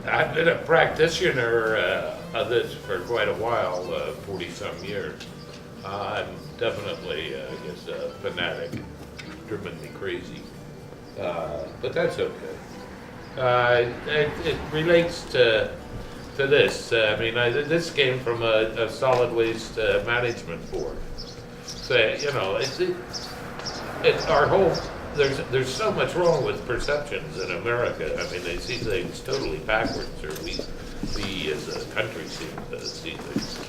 I've been a practitioner of this for quite a while, 40-some years. I'm definitely, I guess, a fanatic, driven me crazy, but that's okay. It relates to this. I mean, this came from a solid waste management board. So, you know, it's our whole. There's so much wrong with perceptions in America. I mean, they see things totally backwards, or we as a country see things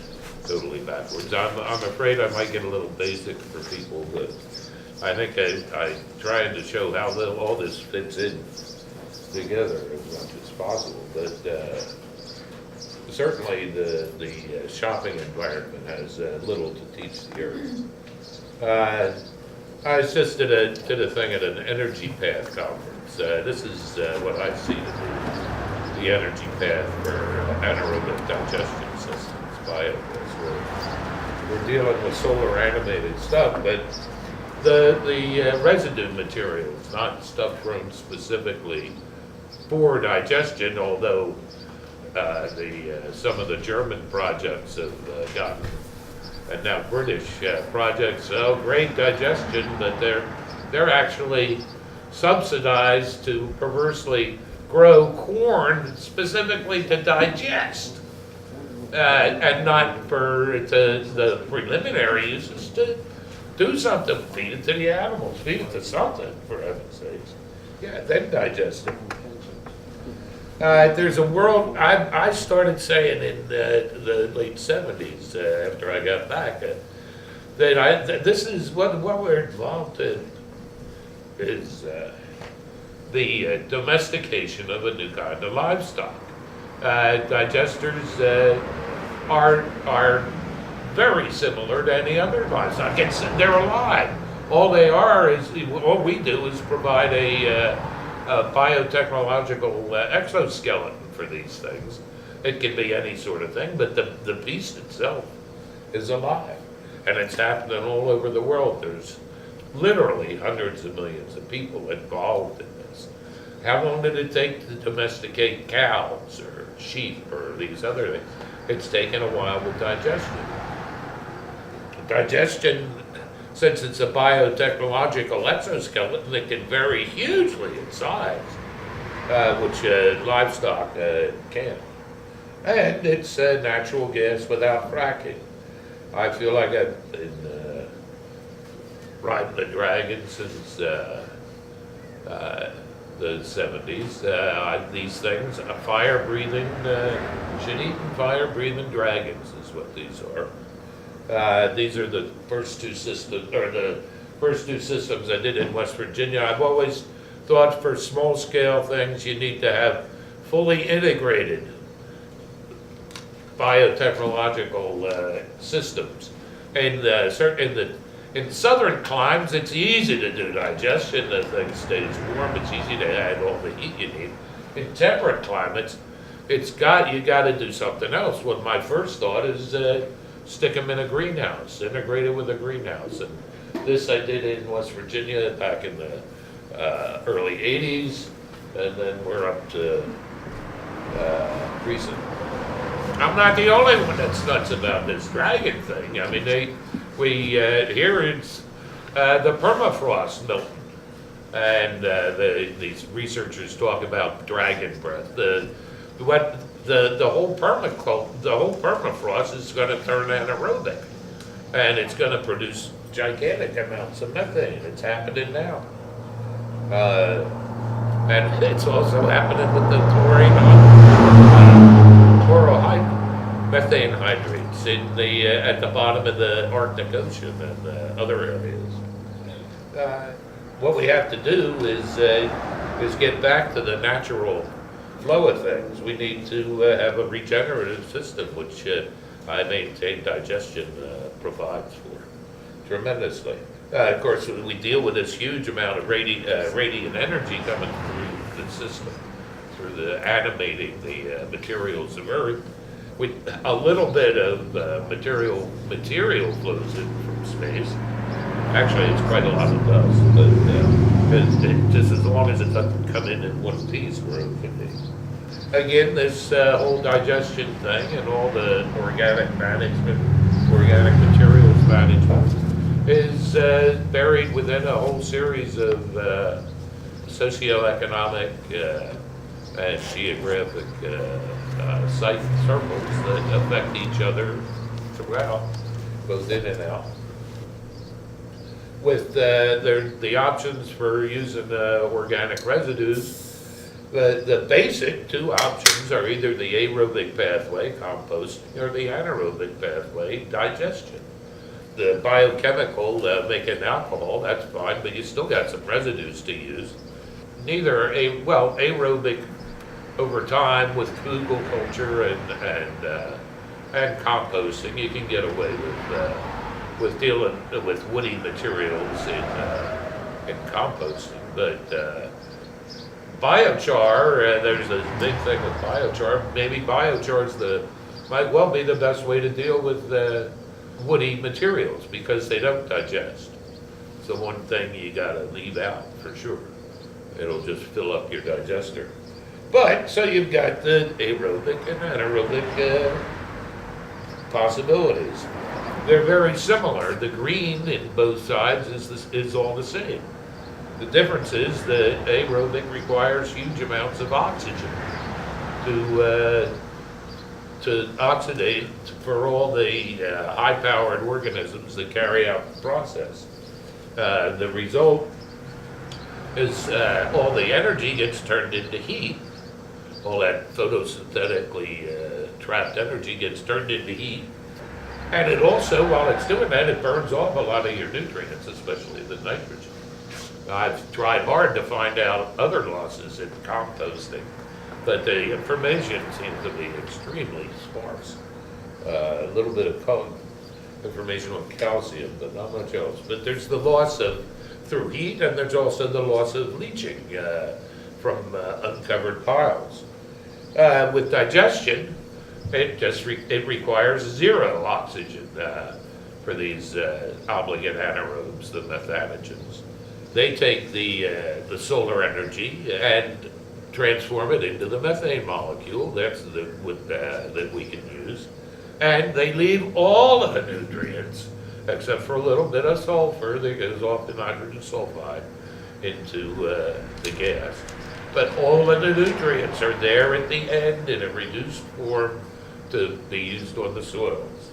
totally backwards. I'm afraid I might get a little basic for people, but I think I trying to show how all this fits in together as much as possible. But certainly the shopping environment has little to teach the earth. I was just did a thing at an Energy Path conference. This is what I see to be the energy path for anaerobic digestion systems, biogas. We're dealing with solar animated stuff, but the residue materials, not stuff grown specifically for digestion, although some of the German projects have gotten, and now British projects, great digestion, but they're actually subsidized to perversely grow corn specifically to digest, and not for the preliminary uses to do something, feed it to the animals, feed it to something, for heaven's sakes. Yeah, then digest it. There's a world, I started saying in the late 70s, after I got back, that this is what we're involved in, is the domestication of a new kind of livestock. Digesters are very similar to any other livestock. They're alive. All we do is provide a biotechnological exoskeleton for these things. It can be any sort of thing, but the beast itself is alive. And it's happening all over the world. There's literally hundreds of millions of people involved in this. How long did it take to domesticate cows or sheep or these other things? It's taken a while with digestion. Digestion, since it's a biotechnological exoskeleton that can vary hugely in size, which livestock can't. And it's natural gas without fracking. I feel like I've been riding the dragon since the 70s. These things, fire-breathing, shit-eating fire-breathing dragons is what these are. These are the first two systems I did in West Virginia. I've always thought for small-scale things you need to have fully integrated biotechnological systems. In southern climes, it's easy to do digestion. The thing stays warm. It's easy to add all the heat you need. In temperate climates, you got to do something else. Well, my first thought is stick them in a greenhouse, integrate it with a greenhouse. And this I did in West Virginia back in the early 80s, and then we're up to recent. I'm not the only one that's nuts about this dragon thing. I mean, here it's the permafrost melt, and these researchers talk about dragon breath. The whole permafrost is going to turn anaerobic, and it's going to produce gigantic amounts of methane. It's happening now, and it's also happening with the methane hydrates in at the bottom of the Arctic Ocean and other areas. What we have to do is get back to the natural flow of things. We need to have a regenerative system, which I maintain digestion provides for tremendously. Of course, we deal with this huge amount of radiant energy coming through the system, through the animating the materials of Earth. A little bit of material flows in from space. Actually, it's quite a lot of dust, but just as long as it doesn't come in one piece, we're okay. again, this whole digestion thing and all the organic management, organic materials management is buried within a whole series of socioeconomic and geographic site circles that affect each other throughout, both in and out. With the options for using organic residues, the basic two options are either the aerobic pathway, composting, or the anaerobic pathway, digestion. The biochemical, making alcohol, that's fine, but you still got some residues to use. Neither, aerobic over time with flugel culture and composting, you can get away with dealing with woody materials in composting, but biochar, there's a big thing with biochar. Maybe biochar might well be the best way to deal with woody materials because they don't digest. So one thing you gotta leave out for sure. It'll just fill up your digester. But, so you've got the aerobic and anaerobic possibilities. They're very similar. The green in both sides is all the same. The difference is that aerobic requires huge amounts of oxygen to oxidate for all the high-powered organisms that carry out the process. The result is all the energy gets turned into heat. All that photosynthetically trapped energy gets turned into heat. And it also, while it's doing that, it burns off a lot of your nutrients, especially the nitrogen. I've tried hard to find out other losses in composting, but the information seems to be extremely sparse. A little bit of information on calcium, but not much else. But there's the loss through heat, and there's also the loss of leaching from uncovered piles. With digestion, it requires zero oxygen for these obligate anaerobes, the methanogens. They take the solar energy and transform it into the methane molecule. That's that we can use. And they leave all of the nutrients, except for a little bit of sulfur that goes off the nitrogen sulfide into the gas. But all of the nutrients are there at the end in a reduced form to be used on the soils.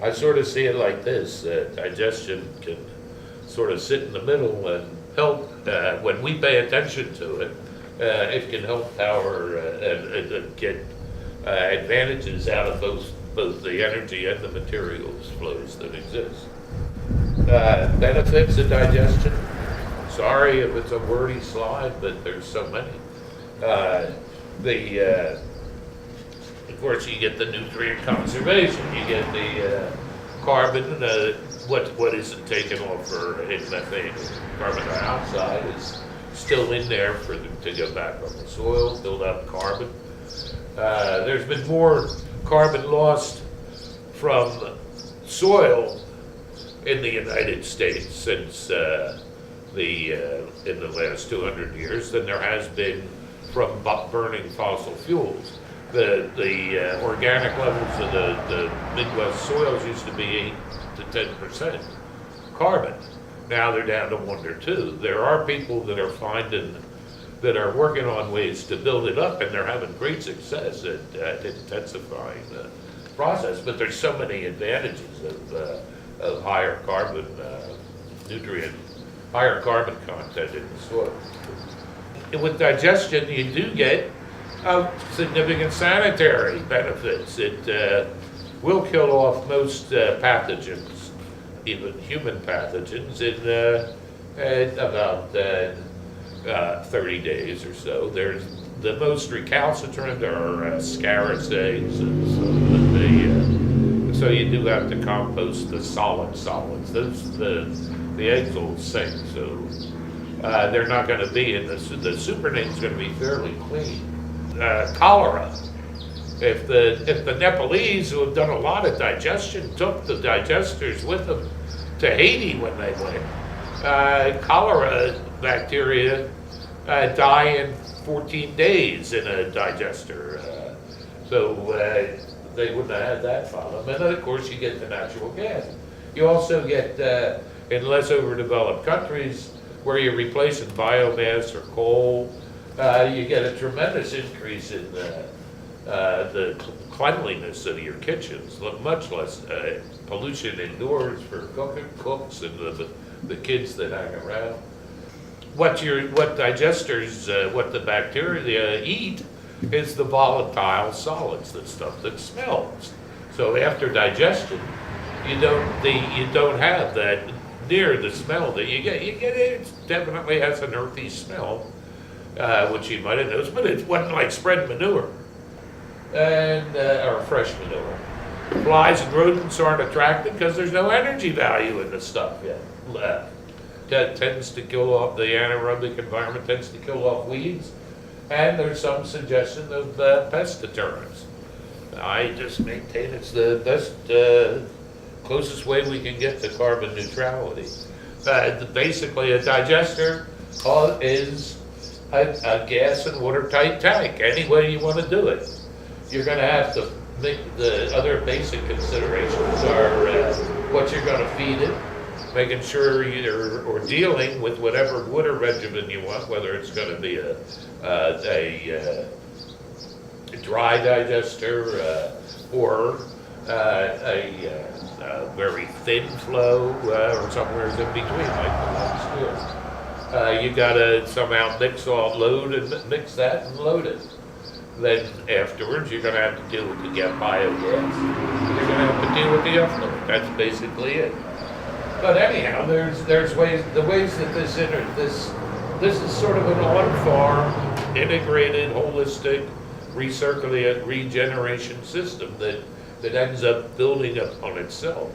I sort of see it like this. Digestion can sort of sit in the middle and help, when we pay attention to it, it can help power and get advantages out of both the energy and the materials flows that exist. Benefits of digestion. Sorry if it's a wordy slide, but there's so many. Of course, you get the nutrient conservation. You get the carbon. What isn't taken off in methane, carbon dioxide is still in there to go back on the soil, build up carbon. There's been more carbon lost from soil in the United States since in the last 200 years than there has been from burning fossil fuels. The organic levels of the Midwest soils used to be 8 to 10% carbon. Now they're down to 1 or 2. There are people that are working on ways to build it up, and they're having great success at intensifying the process. But there's so many advantages of higher carbon higher carbon content in the soil. With digestion, you do get significant sanitary benefits. It will kill off most pathogens, even human pathogens, in about 30 days or so. There's the most recalcitrant are scarus eggs, and so you do have to compost the solids. Those the eggs will sink, so they're not going to be in the supernate's going to be fairly clean. Cholera. If the Nepalese, who have done a lot of digestion, took the digesters with them to Haiti when they went, cholera bacteria die in 14 days in a digester. So they wouldn't have had that problem. And then, of course, you get the natural gas. You also get, in less overdeveloped countries, where you're replacing biomass or coal, you get a tremendous increase in the cleanliness of your kitchens, much less pollution indoors for cooks and the kids that hang around. What digesters, what the bacteria eat is the volatile solids, the stuff that smells. So after digestion, you don't have that near the smell that you get. It definitely has an earthy smell, which you might have noticed, but it wasn't like spread manure and or fresh manure. Flies and rodents aren't attracted because there's no energy value in the stuff yet left. That tends to kill off, the anaerobic environment tends to kill off weeds, and there's some suggestion of pest deterrents. I just maintain it's the best, closest way we can get to carbon neutrality. Basically, a digester is a gas and watertight tank, any way you want to do it. You're going to have to make the other basic considerations are what you're going to feed it, making sure or dealing with whatever water regimen you want, whether it's going to be a dry digester or a very thin flow or somewhere in between, like the ones here. You got to somehow mix that and load it. Then afterwards, you're going to have to deal with the biogas. You're going to have to deal with the effluent. That's basically it. But anyhow, there's ways. The ways that this is sort of an on-farm, integrated, holistic, regeneration system that ends up building upon itself.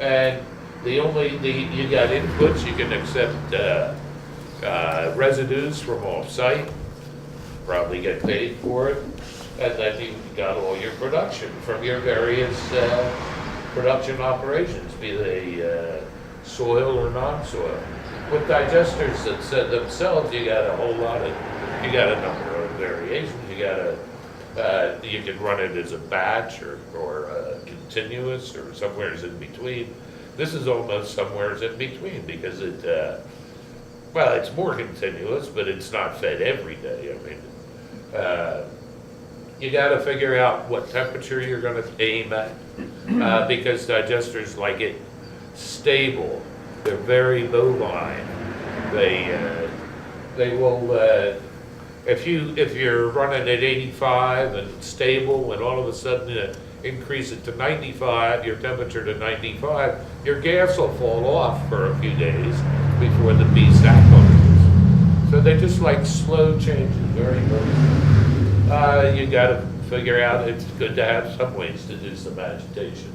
And you got inputs. You can accept residues from off-site. Probably get paid for it, and then you got all your production from your various production operations, be they soil or non-soil. With digesters that said themselves, you got a number of variations. You can run it as a batch or continuous or somewhere in between. This is almost somewhere in between because it's more continuous, but it's not fed every day. I mean, you got to figure out what temperature you're going to aim at because digesters like it stable. They're very bovine. They will if you're running at 85 and stable, and all of a sudden increase it to 95, your temperature to 95, your gas will fall off for a few days before the bee sac opens. So they're just like slow changes, very, very slow. You got to figure out, it's good to have some ways to do some agitation.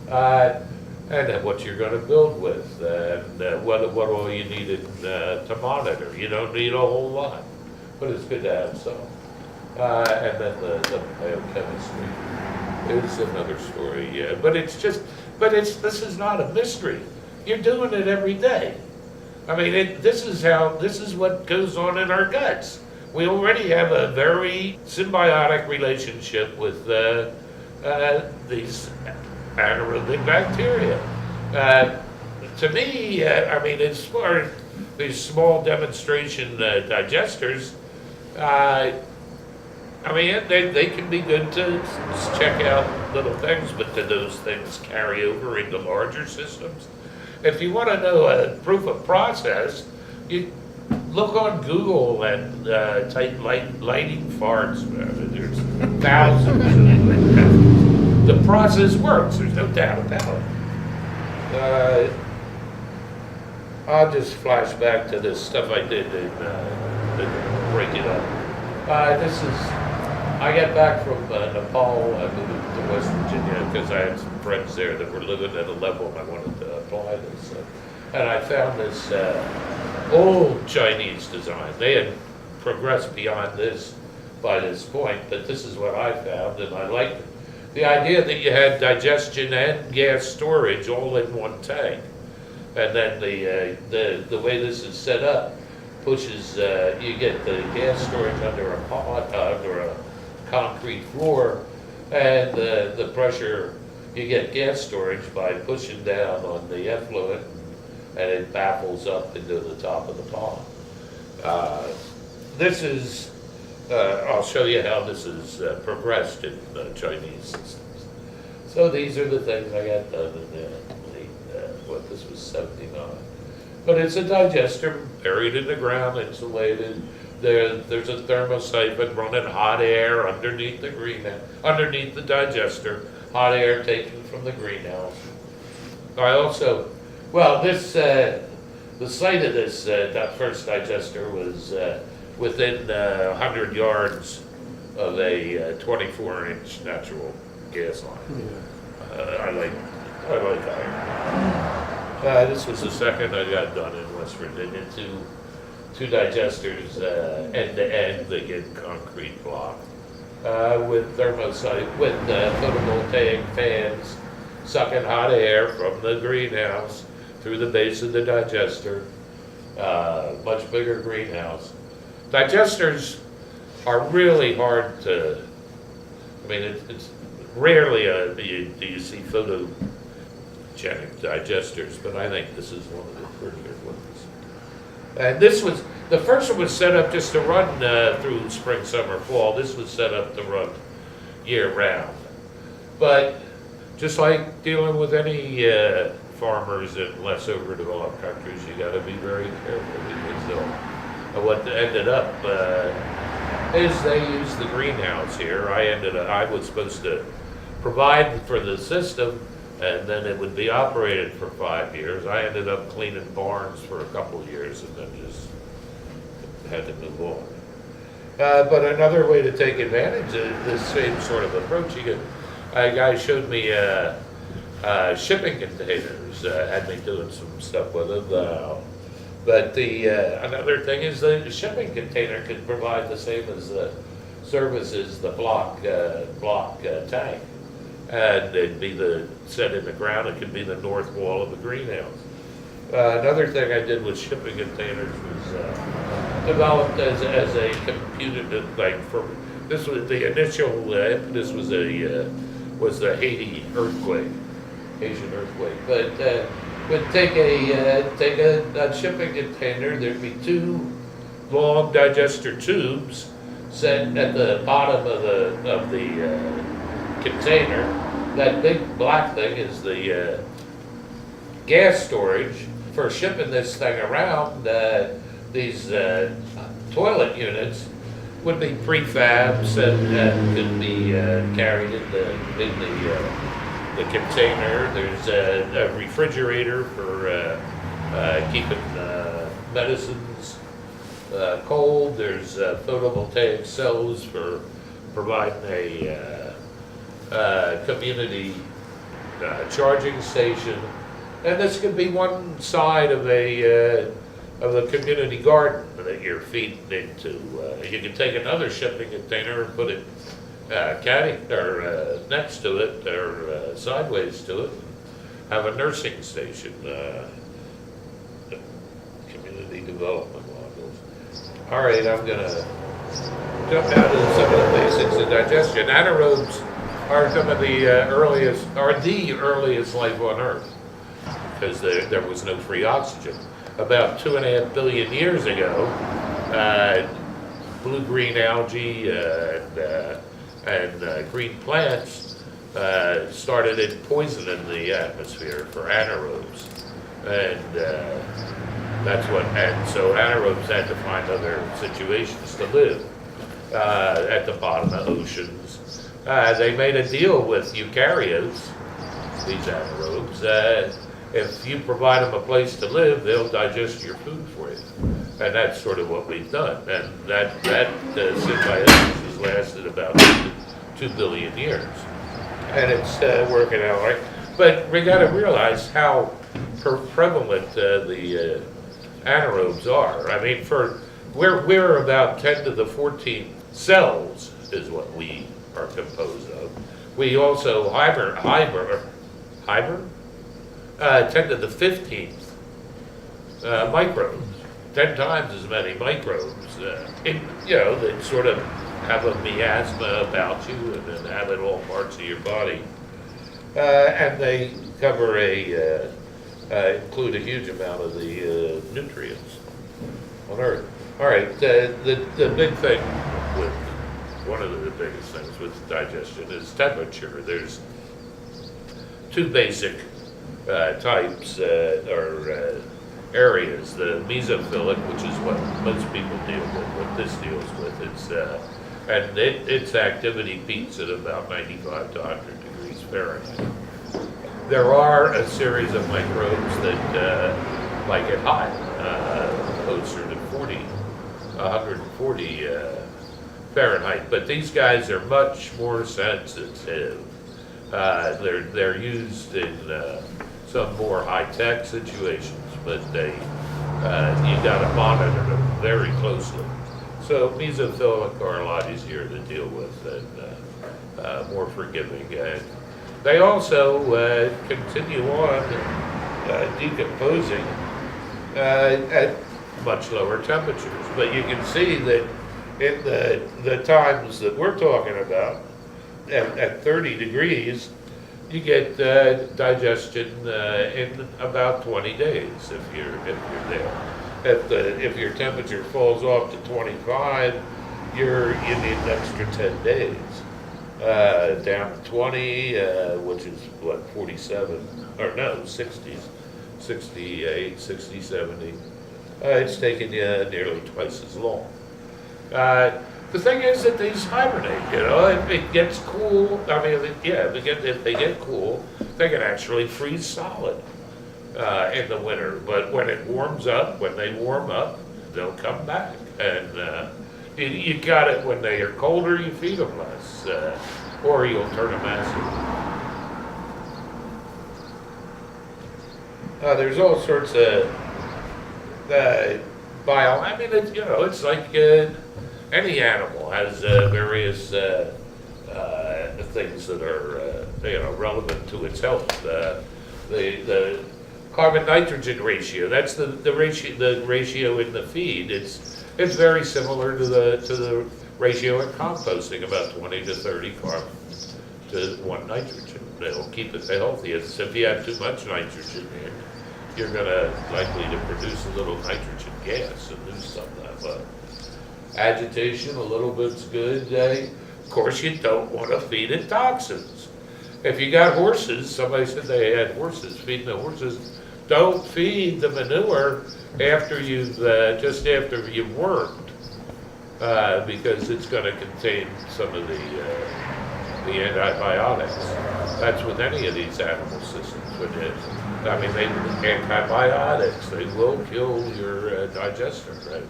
And then what you're going to build with, and what all you need to monitor. You don't need a whole lot, but it's good to have some. And then the biochemistry is another story, yeah. But this is not a mystery. You're doing it every day. I mean, this is what goes on in our guts. We already have a very symbiotic relationship with these anaerobic bacteria. To me, I mean, as far as these small demonstration digesters, I mean, they can be good to check out little things, but do those things carry over into larger systems? If you want to know a proof of process, you look on Google and type lighting farts. There's thousands of them. The process works, there's no doubt about it. I'll just flash back to this stuff I did and break it up. I got back from Nepal. I moved to West Virginia because I had some friends there that were living at a level and I wanted to apply this. And I found this old Chinese design. They had progressed beyond this by this point, but this is what I found, and I liked it. The idea that you had digestion and gas storage all in one tank. And then the way this is set up, pushes, you get the gas storage under a pod, under a concrete floor, and the pressure, you get gas storage by pushing down on the effluent, and it baffles up into the top of the pond. This is, I'll show you how this has progressed in Chinese systems. So these are the things I got done in the what, this was 79. But it's a digester buried in the ground, insulated. There's a thermosiphon running hot air underneath the greenhouse, underneath the digester, hot air taken from the greenhouse. I also, well, this, the site of this that first digester was within 100 yards of a 24-inch natural gas line. I like iron. This was the second I got done in West Virginia. Two digesters end to end, they get concrete block with photovoltaic fans sucking hot air from the greenhouse through the base of the digester. Much bigger greenhouse. Digesters are really hard to, I mean, it's rarely do you see photogenic digesters, but I think this is one of the prettier ones. And this was, the first one was set up just to run through spring, summer, fall. This was set up to run year round. But just like dealing with any farmers in less overdeveloped countries, you got to be very careful because what ended up is they used the greenhouse here. I was supposed to provide for the system, and then it would be operated for 5 years. I ended up cleaning barns for a couple of years and then just had to move on. But another way to take advantage of this same sort of approach, a guy showed me shipping containers, had me doing some stuff with them. But another thing is the shipping container can provide the same as the service as the block tank. And it'd be set in the ground, it could be the north wall of the greenhouse. Another thing I did with shipping containers was developed as a computer, like this was the initial impetus was the Haiti earthquake, Asian earthquake. But would take a shipping container, there'd be two long digester tubes set at the bottom of the container. That big black thing is the gas storage for shipping this thing around. These toilet units would be prefabs and could be carried in the container. There's a refrigerator for keeping medicines cold. There's photovoltaic cells for providing a community charging station, and this could be one side of the community garden that you're feeding into. You can take another shipping container and put it next to it or sideways to it, and have a nursing station. Community development modules. All right, I'm gonna jump down to some of the basics of digestion. Anaerobes are some of the earliest life on Earth, because there was no free oxygen. About 2.5 billion years ago, blue-green algae and green plants started poisoning the atmosphere for anaerobes, and so anaerobes had to find other situations to live at the bottom of oceans. They made a deal with eukaryotes, these anaerobes. If you provide them a place to live, they'll digest your food for you. And that's sort of what we've done. And that symbiosis has lasted about 2 billion years. And it's working out right. But we got to realize how prevalent the anaerobes are. I mean, we're about 10 to the 14th cells is what we are composed of. We also 10 to the 15th microbes. 10 times as many microbes, that sort of have a miasma about you and then have it all parts of your body. And they cover include a huge amount of the nutrients on Earth. All right, the big thing with, one of the biggest things with digestion is temperature. There's two basic types or areas. The mesophilic, which is what most people deal with, what this deals with, and its activity peaks at about 95 to 100 degrees Fahrenheit. There are a series of microbes that like it hot, closer to 140 Fahrenheit, but these guys are much more sensitive. They're used in some more high-tech situations, but you got to monitor them very closely. So mesophilic are a lot easier to deal with and more forgiving. And they also continue on decomposing at much lower temperatures. But you can see that in the times that we're talking about, at 30 degrees, you get digestion in about 20 days if you're there. If your temperature falls off to 25, you need an extra 10 days. Down to 20, which is what, 47, or no, 60s, 68, 60, 70. It's taking you nearly twice as long. The thing is that these hibernate, if it gets cool, if they get cool, they can actually freeze solid in the winter. But when it warms up, when they warm up, they'll come back. And you got it when they are colder, you feed them less, or you'll turn them acid. There's all sorts of it's like any animal has various things that are relevant to its health. The carbon nitrogen ratio, that's the ratio in the feed. It's very similar to the ratio in composting, about 20 to 30 carbon to 1 nitrogen. It'll keep it healthy. If you have too much nitrogen in, you're likely to produce a little nitrogen gas and lose some of that. Agitation, a little bit's good. Of course, you don't want to feed it toxins. If you got horses, somebody said they had horses, feeding the horses, don't feed the manure after just after you've wormed, because it's going to contain some of the antibiotics. That's with any of these animal systems. Antibiotics, they will kill your digester, right?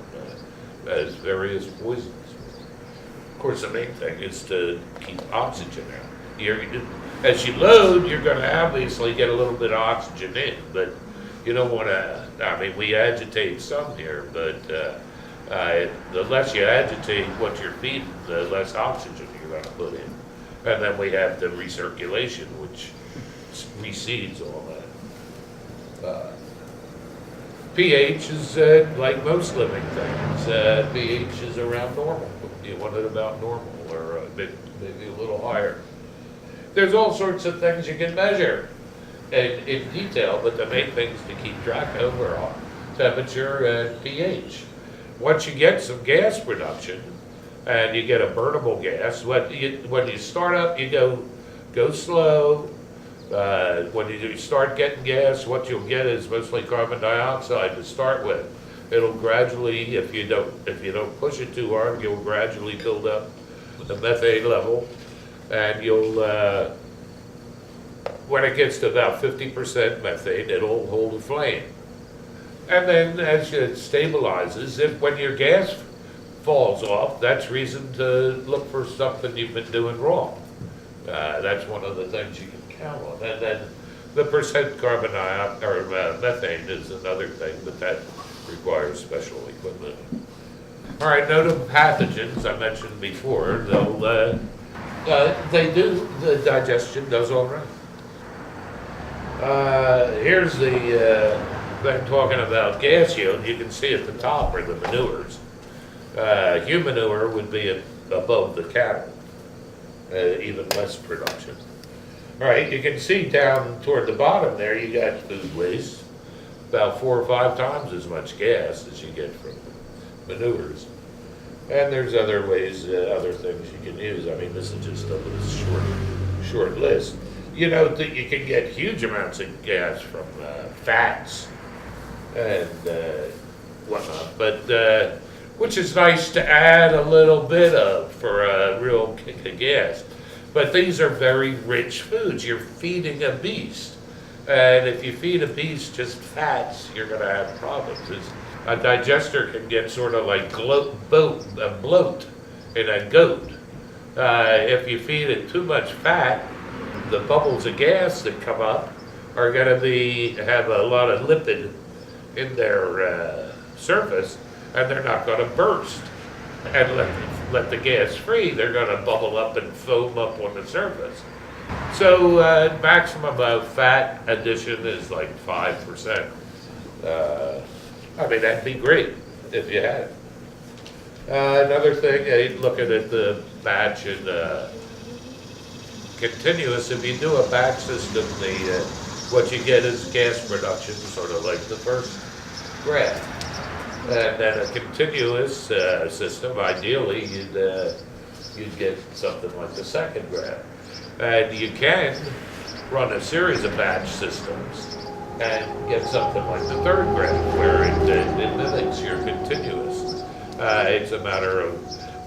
As various poisons. Of course, the main thing is to keep oxygen out. As you load, you're going to obviously get a little bit of oxygen in, but you don't want to, we agitate some here, but the less you agitate what you're feeding, the less oxygen you're going to put in. And then we have the recirculation, which recedes all that. pH is like most living things. pH is around normal. You want it about normal, or maybe a little higher. There's all sorts of things you can measure in detail, but the main things to keep track of are temperature and pH. Once you get some gas production, and you get a burnable gas, when you start up, you go slow. When you start getting gas, what you'll get is mostly carbon dioxide to start with. It'll gradually, if you don't push it too hard, you'll gradually build up the methane level, and you'll when it gets to about 50% methane, it'll hold a flame. And then as it stabilizes, when your gas falls off, that's reason to look for something you've been doing wrong. That's one of the things you can count on. And then the percent carbon dioxide or methane is another thing, but that requires special equipment. All right, note of pathogens I mentioned before. The digestion does all right. Here's the then talking about gas yield, you can see at the top are the manures. Human manure would be above the cattle, even less production. All right, you can see down toward the bottom there, you got food waste, about 4 or 5 times as much gas as you get from manures. And there's other ways, other things you can use. I mean, this is just a little short list. You know that you can get huge amounts of gas from fats and whatnot, but which is nice to add a little bit of for a real kick of gas. But these are very rich foods. You're feeding a beast. And if you feed a beast just fats, you're going to have problems. A digester can get sort of like bloat in a goat. If you feed it too much fat, the bubbles of gas that come up are going to have a lot of lipid in their surface, and they're not going to burst and let the gas free. They're going to bubble up and foam up on the surface. So maximum of fat addition is like 5%. I mean, that'd be great if you had it. Another thing, looking at the batch and continuous, if you do a batch system, what you get is gas production, sort of like the first graph. And then a continuous system, ideally, you'd get something like the second graph. And you can run a series of batch systems and get something like the third graph, where it mimics your continuous. It's a matter of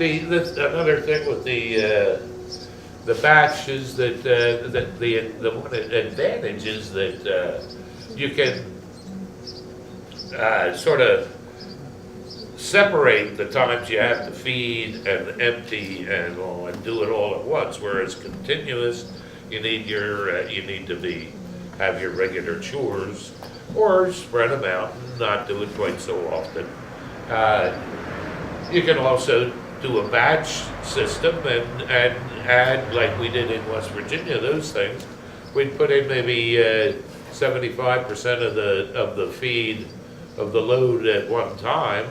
another thing with the batch is that the one advantage is that you can sort of separate the times you have to feed and empty and do it all at once. Whereas continuous, you need to have your regular chores, or spread them out and not do it quite so often. You can also do a batch system and add, like we did in West Virginia, those things. We'd put in maybe 75% of the feed of the load at one time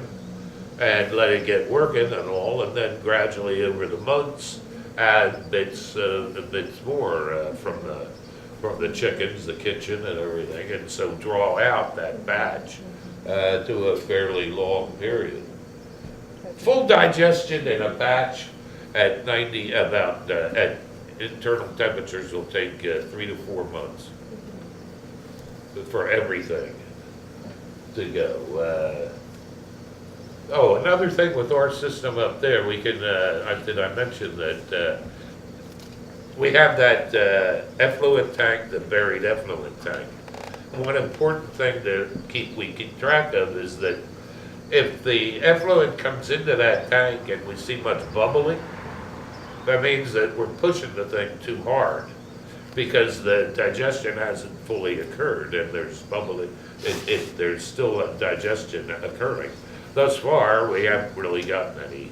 and let it get working and all, and then gradually over the months add bits more from the chickens, the kitchen, and everything, and so draw out that batch to a fairly long period. Full digestion in a batch at at internal temperatures will take 3 to 4 months for everything to go. Another thing with our system up there, we can, did I mention that we have that effluent tank, the buried effluent tank. And one important thing we keep track of is that if the effluent comes into that tank and we see much bubbling, that means that we're pushing the thing too hard because the digestion hasn't fully occurred and there's bubbling, there's still a digestion occurring. Thus far, we haven't really gotten any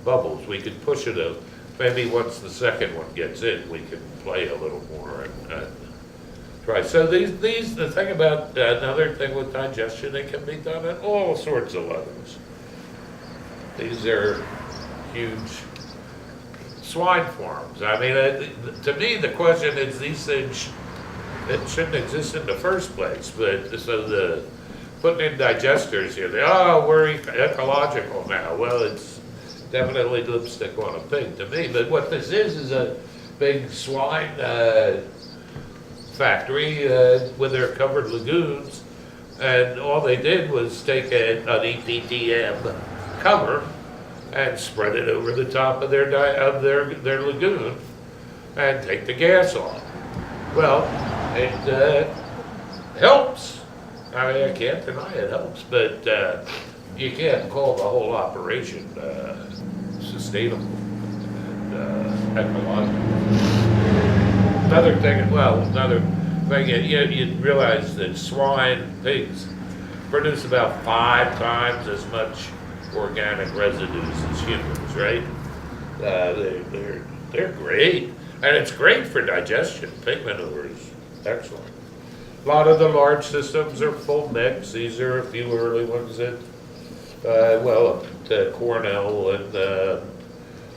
bubbles. We could push it maybe once the second one gets in, we can play a little more and try. So the thing about another thing with digestion, it can be done at all sorts of levels. These are huge swine farms. I mean, to me, the question is these things, it shouldn't exist in the first place. But so putting in digesters here, we're ecological now. Well, it's definitely lipstick on a pig to me. But what this is a big swine factory with their covered lagoons, and all they did was take an EPDM cover and spread it over the top of their lagoon and take the gas off. Well, it helps. I mean, I can't deny it helps, but you can't call the whole operation sustainable and ecological. Another thing, you realize that swine, pigs, produce about 5 times as much organic residues as humans, right? They're great, and it's great for digestion. Pig manure is excellent. A lot of the large systems are full mix. These are a few early ones that, up at Cornell and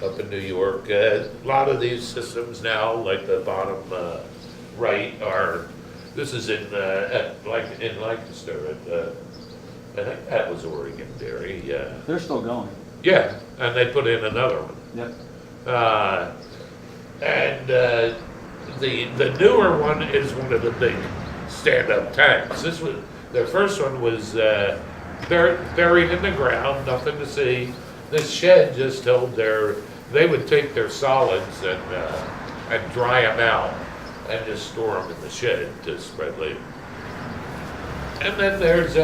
up in New York. A lot of these systems now, like the bottom right, this is in Lancaster. I think that was Oregon Dairy. Yeah. They're still going. Yeah, and they put in another one. Yep. The newer one is one of the big stand-up tanks. Their first one was buried in the ground, nothing to see. This shed just held they would take their solids and dry them out and just store them in the shed to spread later. And then there's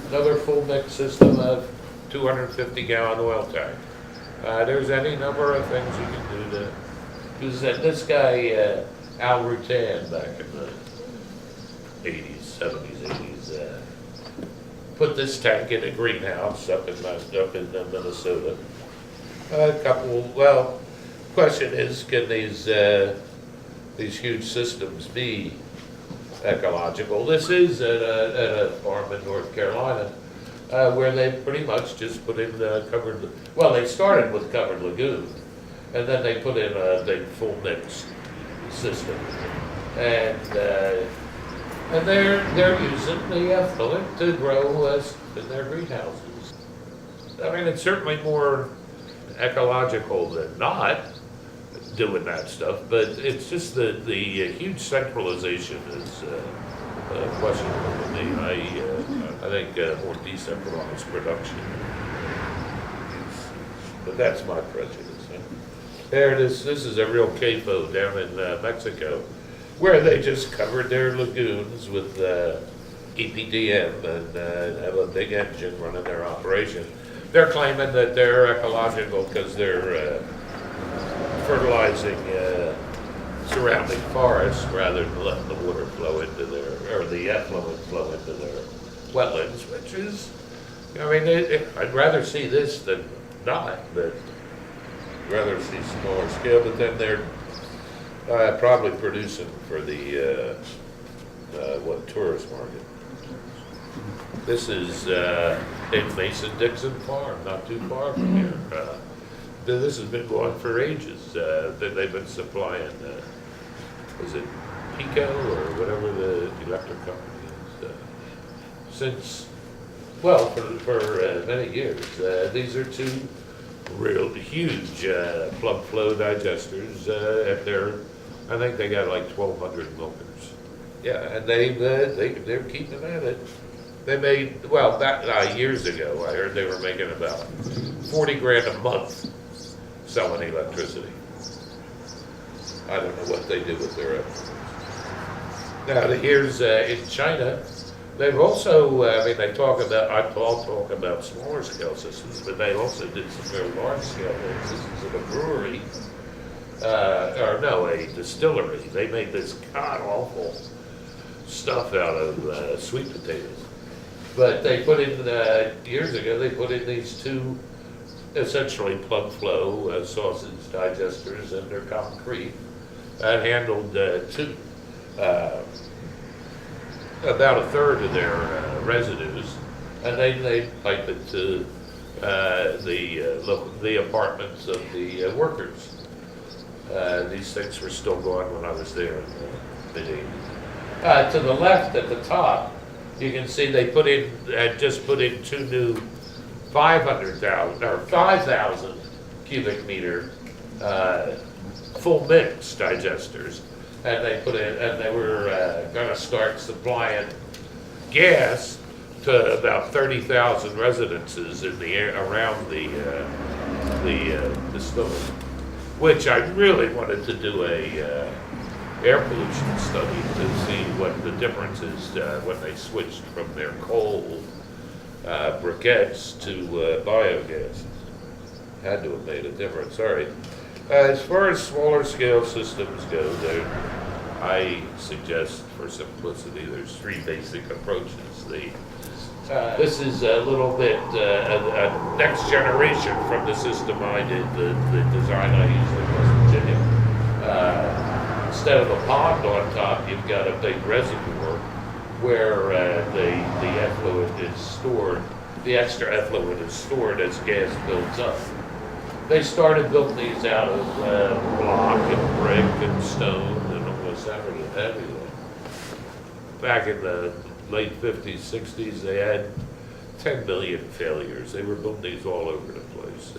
another full mix system of 250-gallon oil tank. There's any number of things you can do to use that. This guy, Al Rutan, back in the 80s, 70s, 80s, put this tank in a greenhouse up in Minnesota. Question is, can these huge systems be ecological? This is at a farm in North Carolina where they pretty much just put in they started with covered lagoon, and then they put in a big full mix system, and they're using the effluent to grow in their greenhouses. I mean, it's certainly more ecological than not doing that stuff, but it's just the huge centralization is questionable to me. I think more decentralized production. But that's my prejudice. Huh? There it is. This is a real CAFO down in Mexico, where they just covered their lagoons with EPDM and have a big engine running their operation. They're claiming that they're ecological because they're fertilizing surrounding forests rather than letting the water flow into the effluent flow into their wetlands, which is, I'd rather see this than not, but I'd rather see smaller scale, but then they're probably producing for the tourist market. This is in Mason-Dixon Farm, not too far from here. This has been going for ages. That they've been supplying, is it Pico or whatever the electric company is, since, for many years. These are two real huge plug flow digesters, and I think they got like 1,200 milkers. Yeah, and they're keeping at it. They made, years ago, I heard they were making about 40 grand a month selling electricity. I don't know what they do with their effort. Now, here's in China, they've also, I'm talking about smaller scale systems, but they also did some very large scale systems at a brewery, a distillery. They made this god-awful stuff out of sweet potatoes. But they put in, years ago, they put in these two essentially plug flow sausage digesters in their concrete and handled about a third of their residues, and they pipe it to the apartments of the workers. These things were still going when I was there in the mid-80s. To the left at the top, you can see they just put in two new 5,000 cubic meter full mix digesters, and they were going to start supplying gas to about 30,000 residences in the around the distillery, which I really wanted to do a air pollution study to see what the difference is when they switched from their coal briquettes to biogas. Had to have made a difference. All right. As far as smaller scale systems go, I suggest, for simplicity, there's three basic approaches. This is a little bit a next generation from the system I did, the design I used in West Virginia. Instead of a pond on top, you've got a big reservoir where the effluent is stored, the extra effluent is stored as gas builds up. They started building these out of block and brick and stone and almost everything. Back in the late 50s, 60s, they had 10 million failures. They were building these all over the place.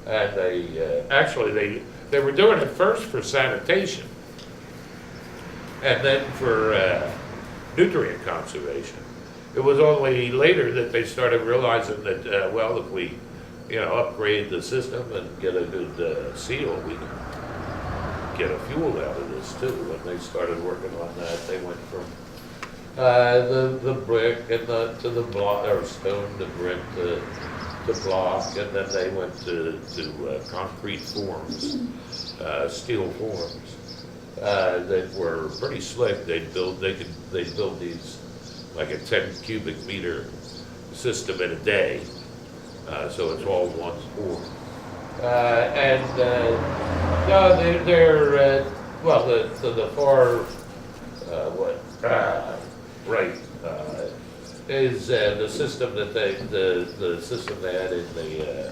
And they were doing it first for sanitation and then for nutrient conservation. It was only later that they started realizing that, well, if we, upgrade the system and get a good seal, we can get a fuel out of this too. When they started working on that, they went from the brick and to the block, or stone to brick to block, and then they went to concrete forms, steel forms that were pretty slick. They'd build these like a 10 cubic meter system in a day, so it's all one form. No, they're well, the far right is the system that the system they had in the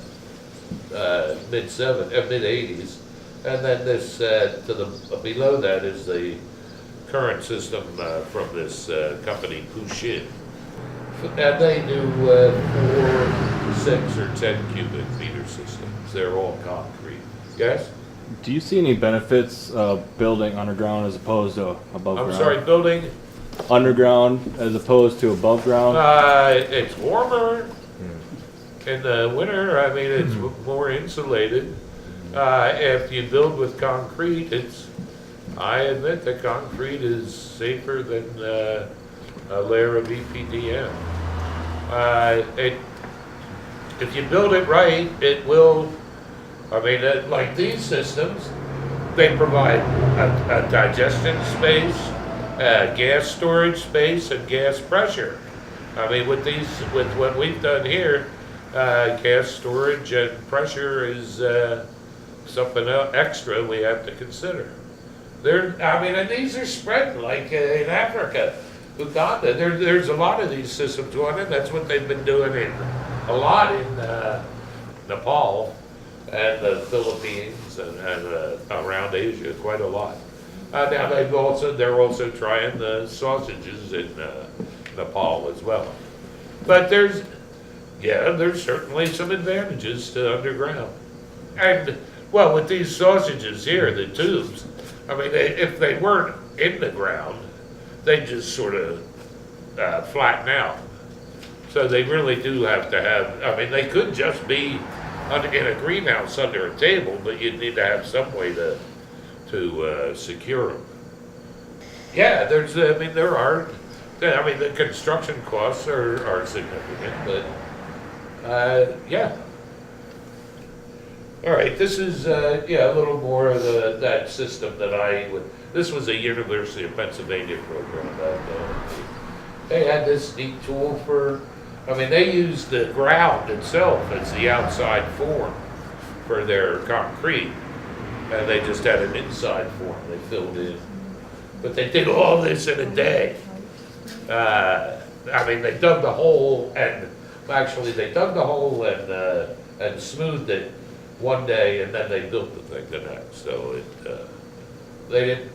mid 80s, and then this to the below that is the current system from this company Pushin, and they do 4, 6, or 10 cubic meter systems. They're all concrete. Yes. Do you see any benefits of building underground as opposed to above ground? I'm sorry, building underground as opposed to above ground? It's warmer in the winter. I mean, it's more insulated. If you build with concrete, I admit that concrete is safer than a layer of EPDM. If you build it right, it will. I mean, like these systems, they provide a digestion space, gas storage space, and gas pressure. I mean, with what we've done here, gas storage and pressure is something extra we have to consider. And these are spread like in Africa, Uganda. There's a lot of these systems going in. That's what they've been doing a lot in Nepal and the Philippines and around Asia, quite a lot. Now they're also trying the sausages in Nepal as well. But there's certainly some advantages to underground. And well, with these sausages here, the tubes, I mean, if they weren't in the ground, they just sort of flatten out. So they really do have to have, I mean, they could just be in a greenhouse under a table, but you'd need to have some way to secure them. Yeah, there are, the construction costs are significant, but yeah. All right, this is a little more of that system that this was a University of Pennsylvania program that they had this neat tool they used the ground itself as the outside form for their concrete, and they just had an inside form they filled in. But they did all this in a day. They dug the hole and smoothed it one day, and then they built the thing the next. So they didn't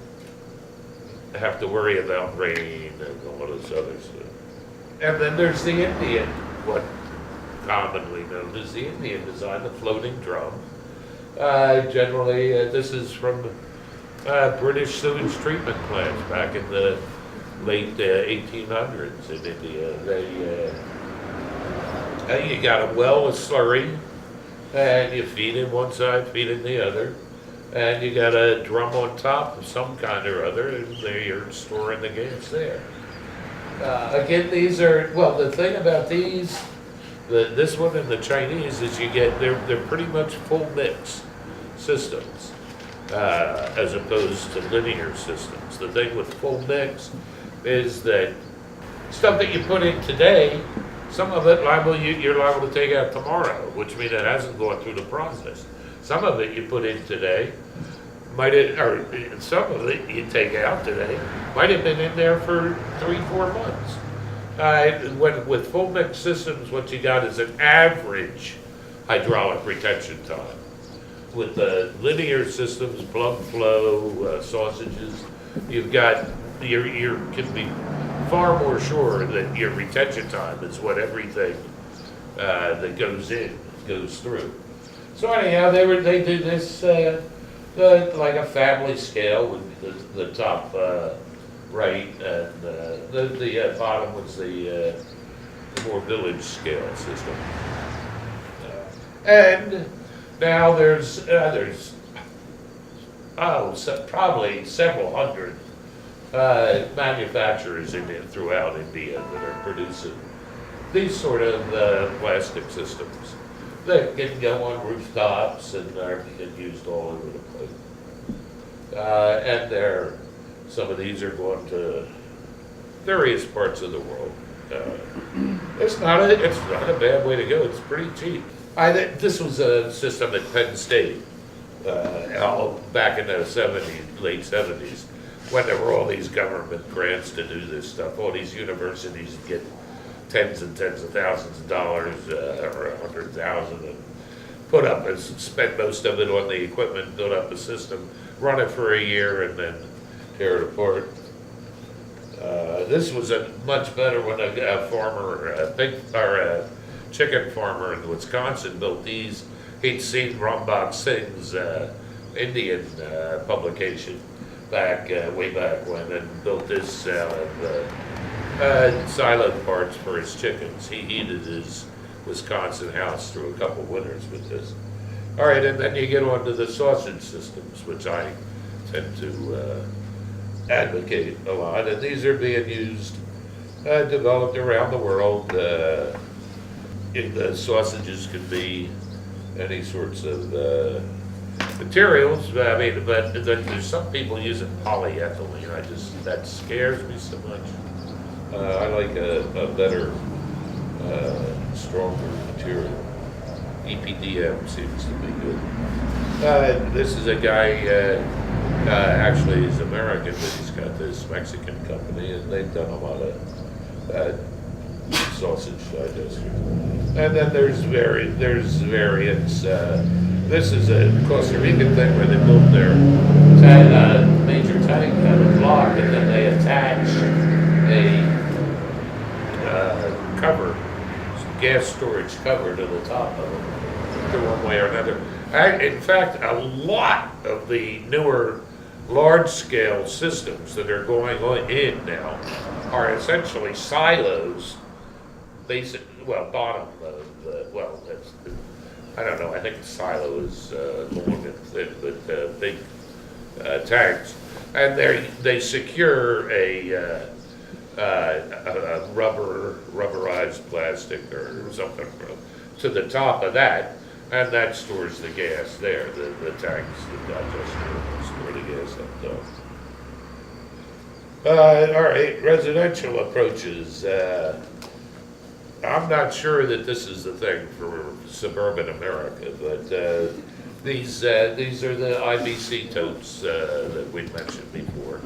have to worry about rain and all this other stuff. And then there's the Indian, what commonly known as the Indian design, the floating drum. Generally, this is from British sewage treatment plants back in the late 1800s in India. You got a well of slurry, and you feed in one side, feed in the other, and you got a drum on top of some kind or other, and you're storing the gas there. Again, these are, the thing about these, this one and the Chinese is they're pretty much full mix systems as opposed to linear systems. The thing with full mix is that stuff that you put in today, some of it you're liable to take out tomorrow, which means it hasn't gone through the process. Some of it you put in today, might have, or some of it you take out today, might have been in there for 3-4 months. With full mix systems, what you got is an average hydraulic retention time. With the linear systems, plug flow, sausages, you've got, you can be far more sure that your retention time is what everything that goes in goes through. So anyhow, they do this like a family scale with the top right, and the bottom was the more village scale system. And now there's probably several hundred manufacturers throughout India that are producing these sort of plastic systems that can go on rooftops and are used all over the place. And some of these are going to various parts of the world. It's not a bad way to go. It's pretty cheap. This was a system at Penn State back in the late 70s, when there were all these government grants to do this stuff. All these universities get tens and tens of thousands of dollars, or 100,000, and put up and spend most of it on the equipment, build up a system, run it for a year, and then tear it apart. This was a much better when a farmer, a chicken farmer in Wisconsin built these. He'd seen Rambach Singh's Indian publication way back when, and built this siloed parts for his chickens. He heated his Wisconsin house through a couple winters with this. All right, and then you get on to the sausage systems, which I tend to advocate a lot, and these are being used, developed around the world. The sausages could be any sorts of materials. I mean, but there's some people using polyethylene. That scares me so much. I like a better, stronger material. EPDM seems to be good. This is a guy, actually he's American, but he's got this Mexican company, and they've done a lot of sausage digesters. And then there's variants. This is a Costa Rican thing where they built their major tank out of block, and then they attach a cover, gas storage cover to the top of it, to one way or another. In fact, a lot of the newer large-scale systems that are going in now are essentially silos. Bottom of I don't know, I think a silo is long and thin, but big tanks. And they secure a rubberized plastic or something to the top of that, and that stores the gas there. The tanks, the digester, store the gas up there. All right, residential approaches. I'm not sure that this is the thing for suburban America, but these are the IBC totes that we mentioned before.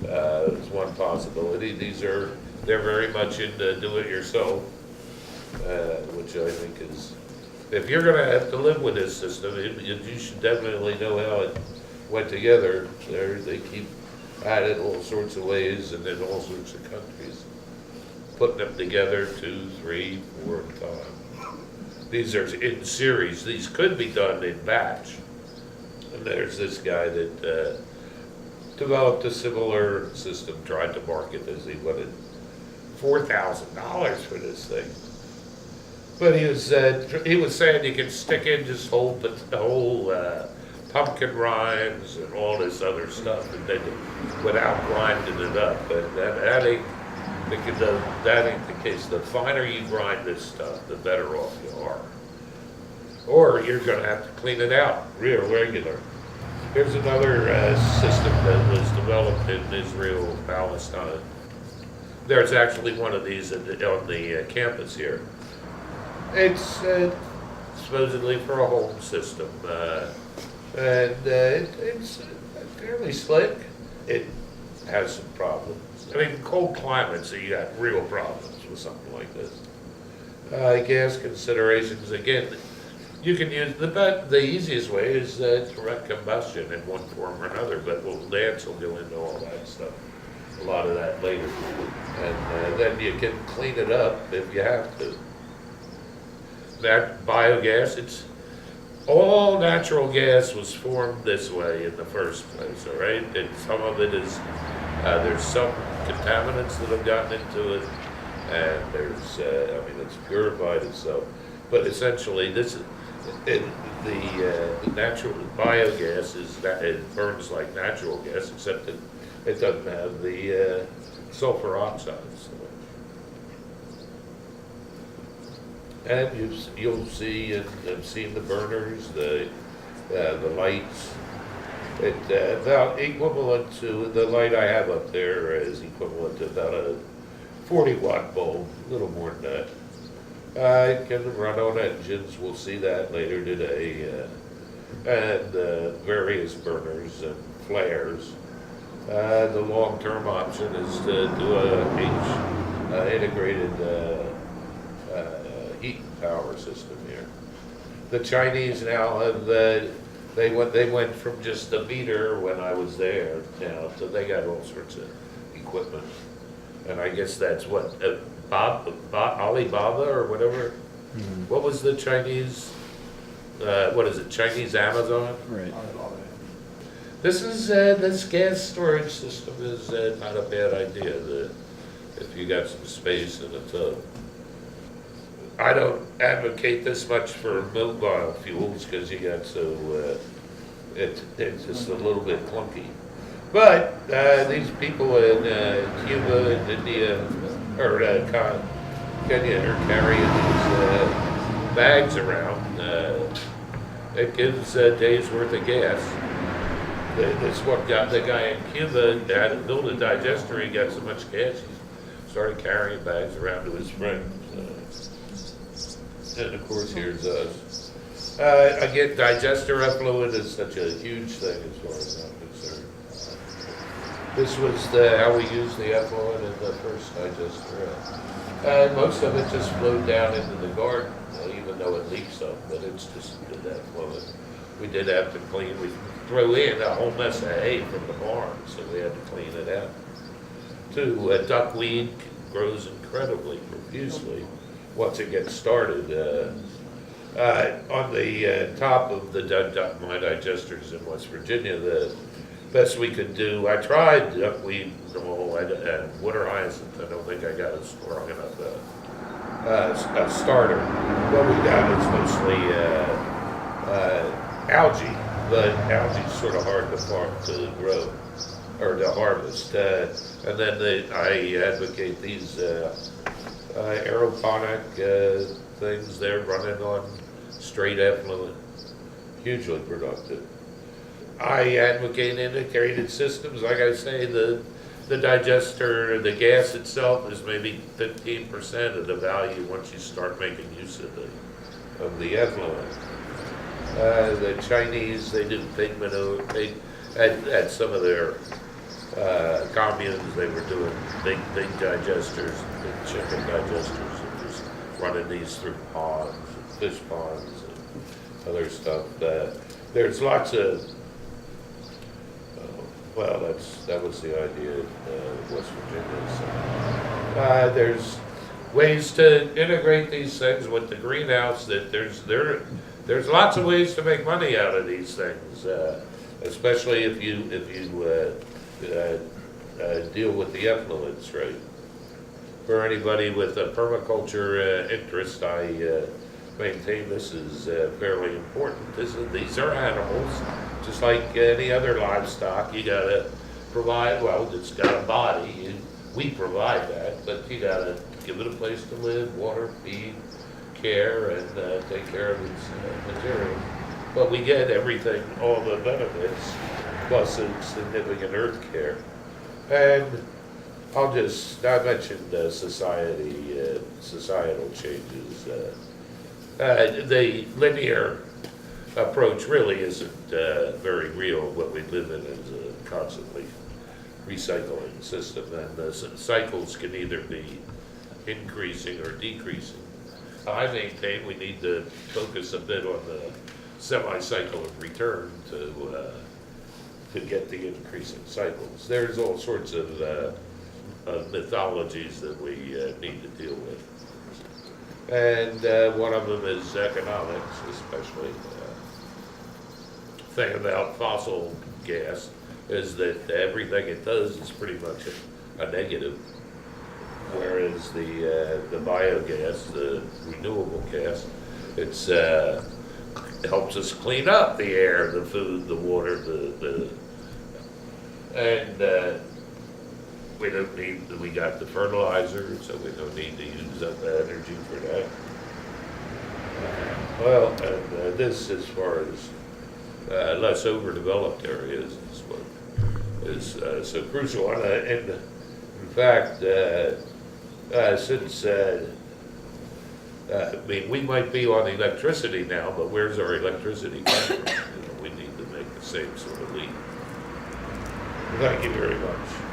It's one possibility. They're very much into do-it-yourself, which I think is, if you're going to have to live with this system, you should definitely know how it went together. They keep at it all sorts of ways and in all sorts of countries, putting them together 2, 3, 4 at a time. These are in series. These could be done in batch. And there's this guy that developed a similar system, tried to market as he wanted $4,000 for this thing. But he was saying you can stick in just whole pumpkin rinds and all this other stuff, and then without grinding it up. But that ain't the case. The finer you grind this stuff, the better off you are. Or you're going to have to clean it out real regular. Here's another system that was developed in Israel, Palestine. There's actually one of these on the campus here. It's supposedly for a home system, and it's fairly slick. It has some problems. I mean, cold climates, so you got real problems with something like this. Gas considerations, again, you can use, the easiest way is direct combustion in one form or another, but Lance will go into all that stuff, a lot of that later. And then you can clean it up if you have to. That biogas, all natural gas was formed this way in the first place, all right? And some of it is, there's some contaminants that have gotten into it, and there's, I mean, it's purified itself. But essentially, this is, the natural biogas is that it burns like natural gas, except that it doesn't have the sulfur oxides. And you'll see, and I've seen the burners, the lights. It about equivalent to the light I have up there is equivalent to about a 40-watt bulb, a little more than that. It can run on engines. We'll see that later today, and various burners and flares. The long-term option is to do a integrated heat and power system here. The Chinese now have they went from just a meter when I was there now, so they got all sorts of equipment, and I guess that's what Alibaba or whatever. Mm-hmm. What was the Chinese? What is it? Chinese Amazon? Right. This gas storage system is not a bad idea. If you got some space in a tub. I don't advocate this much for mobile fuels because you got so it's just a little bit clunky. But these people in Cuba and India or Kenya are carrying these bags around. It gives a day's worth of gas. This one got the guy in Cuba had to build a digester. He got so much gas, he started carrying bags around to his friends. And of course, here's us. Again, digester effluent is such a huge thing as far as I'm concerned. This was how we used the effluent in the first digester. Most of it just flowed down into the garden, even though it leaks some, but it's just good effluent. We did have to clean. We threw in a whole mess of hay from the barn, so we had to clean it out. Duckweed grows incredibly profusely once it gets started. On the top of my digesters in West Virginia, the best we could do, I tried duckweed and water hyacinth. I don't think I got a strong enough a starter. What we got is mostly algae, but algae's sort of hard to grow or to harvest. And then I advocate these aeroponic things. They're running on straight effluent, hugely productive. I advocate integrated systems. Like I say, the digester, the gas itself is maybe 15% of the value once you start making use of the effluent. The Chinese, they do big manure. They at some of their communes, they were doing big digesters, big chicken digesters, and just running these through ponds, and fish ponds, and other stuff. There's lots of well, that was the idea in West Virginia. So, there's ways to integrate these things with the greenhouse. That there's lots of ways to make money out of these things, especially if you deal with the effluents right. For anybody with a permaculture interest, I maintain this is fairly important. These are animals, just like any other livestock. You gotta provide, well, it's got a body, we provide that, but you gotta give it a place to live, water, feed, care, and take care of its material. But we get everything, all the benefits, plus a significant earth care. And I mentioned societal changes. The linear approach really isn't very real. What we live in is a constantly recycling system, and the cycles can either be increasing or decreasing. I maintain we need to focus a bit on the semi-cycle of return to get the increasing cycles. There's all sorts of mythologies that we need to deal with. And one of them is economics, especially. The thing about fossil gas is that everything it does is pretty much a negative, whereas the biogas, the renewable gas, it's helps us clean up the air, the food, the water, and we don't need, we got the fertilizer, so we don't need to use up energy for that. Well, and this, as far as less overdeveloped areas, is what is so crucial. And in fact, since I mean, we might be on electricity now, but where's our electricity coming from? We need to make the same sort of leap. Thank you very much.